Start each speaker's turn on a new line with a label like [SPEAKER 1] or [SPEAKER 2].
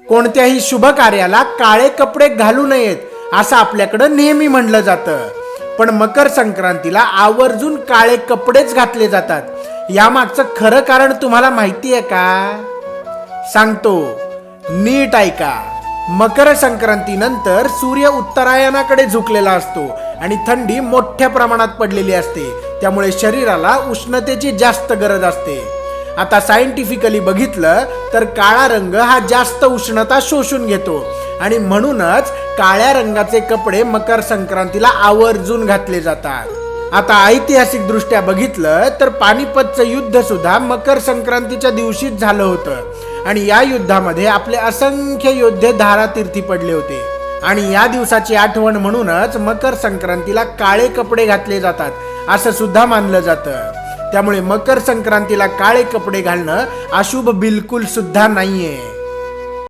[SPEAKER 1] कोणत्याही शुभ कार्याला काळे कपडे घालू नयेत असं आपल्याकडं नेहमी म्हणलं जातं, पण मकर संक्रांतीला आवर्जून काळे कपडेच घातले जातात. यामागचं खरं कारण तुम्हाला माहिती आहे का? सांगतो, नीट ऐका. मकर संक्रांतीनंतर सूर्य उत्तरायणाकडे झुकलेला असतो आणि थंडी मोठ्या प्रमाणात पडलेली असते, त्यामुळे शरीराला उष्णतेची जास्त गरज असते. आता सायंटिफिकली बघितलं तर काळा रंग हा जास्त उष्णता शोषून घेतो आणि म्हणूनच काळ्या रंगाचे कपडे मकर संक्रांतीला आवर्जून घातले जातात. आता ऐतिहासिक दृष्ट्या बघितलं तर पानिपतचं युद्ध सुद्धा मकर संक्रांतीच्या दिवशीच झालं होतं आणि या युद्धामध्ये आपले असंख्य योद्धे धारातीर्थी पडले होते आणि या दिवसाची आठवण म्हणूनच मकर संक्रांतीला काळे कपडे घातले जातात असं सुद्धा मानलं जातं. त्यामुळे मकर संक्रांतीला काळे कपडे घालणं अशुभ बिलकुल सुद्धा नाहीये.